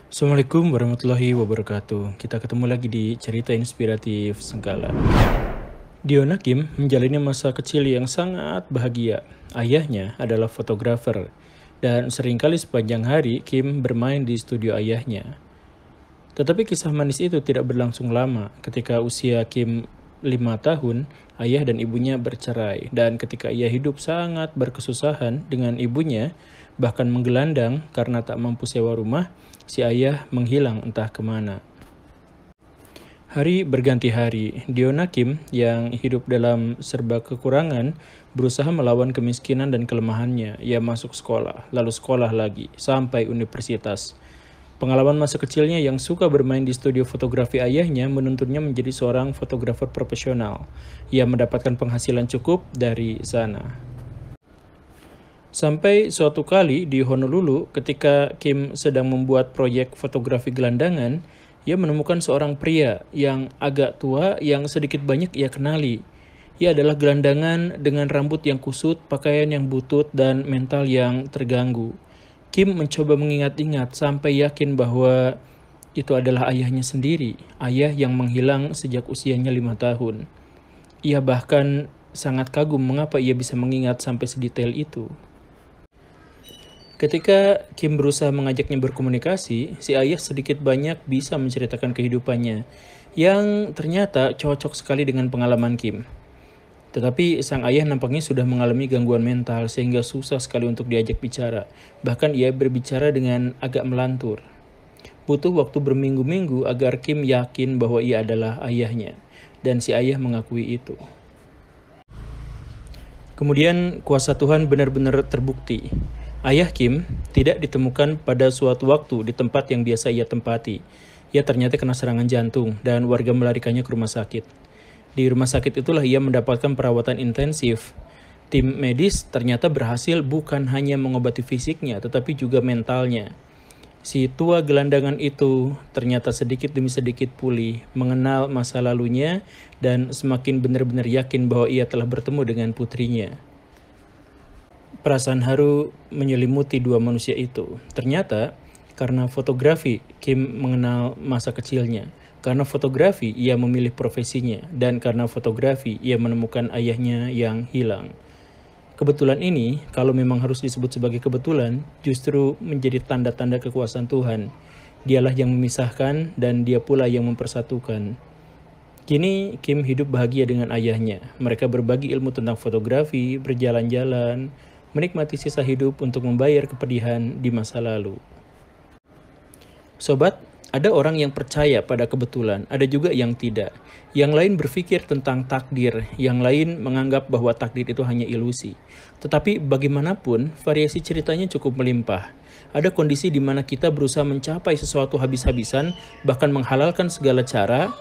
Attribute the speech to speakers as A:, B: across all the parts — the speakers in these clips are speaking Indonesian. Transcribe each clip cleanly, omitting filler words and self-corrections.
A: Assalamualaikum warahmatullahi wabarakatuh. Kita ketemu lagi di cerita inspiratif Senggala. Diona Kim menjalani masa kecil yang sangat bahagia. Ayahnya adalah fotografer, dan seringkali sepanjang hari Kim bermain di studio ayahnya. Tetapi kisah manis itu tidak berlangsung lama. Ketika usia Kim 5 tahun, ayah dan ibunya bercerai. Dan ketika ia hidup sangat berkesusahan dengan ibunya, bahkan menggelandang karena tak mampu sewa rumah, si ayah menghilang entah kemana. Hari berganti hari, Diona Kim yang hidup dalam serba kekurangan berusaha melawan kemiskinan dan kelemahannya. Ia masuk sekolah, lalu sekolah lagi, sampai universitas. Pengalaman masa kecilnya yang suka bermain di studio fotografi ayahnya menuntunnya menjadi seorang fotografer profesional. Ia mendapatkan penghasilan cukup dari sana. Sampai suatu kali di Honolulu, ketika Kim sedang membuat proyek fotografi gelandangan, ia menemukan seorang pria yang agak tua yang sedikit banyak ia kenali. Ia adalah gelandangan dengan rambut yang kusut, pakaian yang butut, dan mental yang terganggu. Kim mencoba mengingat-ingat sampai yakin bahwa itu adalah ayahnya sendiri, ayah yang menghilang sejak usianya 5 tahun. Ia bahkan sangat kagum mengapa ia bisa mengingat sampai sedetail itu. Ketika Kim berusaha mengajaknya berkomunikasi, si ayah sedikit banyak bisa menceritakan kehidupannya, yang ternyata cocok sekali dengan pengalaman Kim. Tetapi sang ayah nampaknya sudah mengalami gangguan mental sehingga susah sekali untuk diajak bicara. Bahkan ia berbicara dengan agak melantur. Butuh waktu berminggu-minggu agar Kim yakin bahwa ia adalah ayahnya, dan si ayah mengakui itu. Kemudian kuasa Tuhan benar-benar terbukti. Ayah Kim tidak ditemukan pada suatu waktu di tempat yang biasa ia tempati. Ia ternyata kena serangan jantung dan warga melarikannya ke rumah sakit. Di rumah sakit itulah ia mendapatkan perawatan intensif. Tim medis ternyata berhasil bukan hanya mengobati fisiknya tetapi juga mentalnya. Si tua gelandangan itu ternyata sedikit demi sedikit pulih, mengenal masa lalunya dan semakin benar-benar yakin bahwa ia telah bertemu dengan putrinya. Perasaan haru menyelimuti dua manusia itu. Ternyata, karena fotografi, Kim mengenal masa kecilnya. Karena fotografi, ia memilih profesinya. Dan karena fotografi, ia menemukan ayahnya yang hilang. Kebetulan ini, kalau memang harus disebut sebagai kebetulan, justru menjadi tanda-tanda kekuasaan Tuhan. Dialah yang memisahkan dan dia pula yang mempersatukan. Kini Kim hidup bahagia dengan ayahnya. Mereka berbagi ilmu tentang fotografi, berjalan-jalan, menikmati sisa hidup untuk membayar kepedihan di masa lalu. Sobat, ada orang yang percaya pada kebetulan, ada juga yang tidak. Yang lain berpikir tentang takdir, yang lain menganggap bahwa takdir itu hanya ilusi. Tetapi bagaimanapun, variasi ceritanya cukup melimpah. Ada kondisi di mana kita berusaha mencapai sesuatu habis-habisan, bahkan menghalalkan segala cara,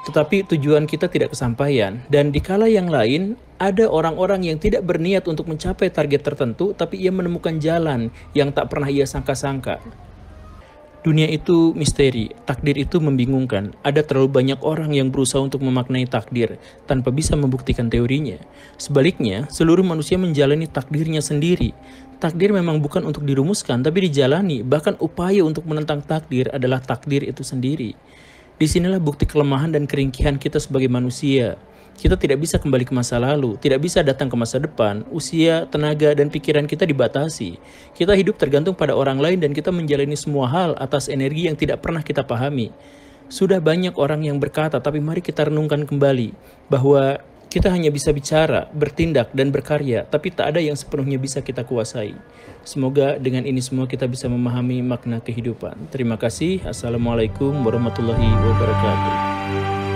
A: tetapi tujuan kita tidak kesampaian. Dan di kala yang lain, ada orang-orang yang tidak berniat untuk mencapai target tertentu, tapi ia menemukan jalan yang tak pernah ia sangka-sangka. Dunia itu misteri, takdir itu membingungkan. Ada terlalu banyak orang yang berusaha untuk memaknai takdir, tanpa bisa membuktikan teorinya. Sebaliknya, seluruh manusia menjalani takdirnya sendiri. Takdir memang bukan untuk dirumuskan, tapi dijalani. Bahkan upaya untuk menentang takdir adalah takdir itu sendiri. Disinilah bukti kelemahan dan keringkihan kita sebagai manusia. Kita tidak bisa kembali ke masa lalu, tidak bisa datang ke masa depan. Usia, tenaga, dan pikiran kita dibatasi. Kita hidup tergantung pada orang lain dan kita menjalani semua hal atas energi yang tidak pernah kita pahami. Sudah banyak orang yang berkata, tapi mari kita renungkan kembali bahwa kita hanya bisa bicara, bertindak, dan berkarya, tapi tak ada yang sepenuhnya bisa kita kuasai. Semoga dengan ini semua kita bisa memahami makna kehidupan. Terima kasih. Assalamualaikum warahmatullahi wabarakatuh.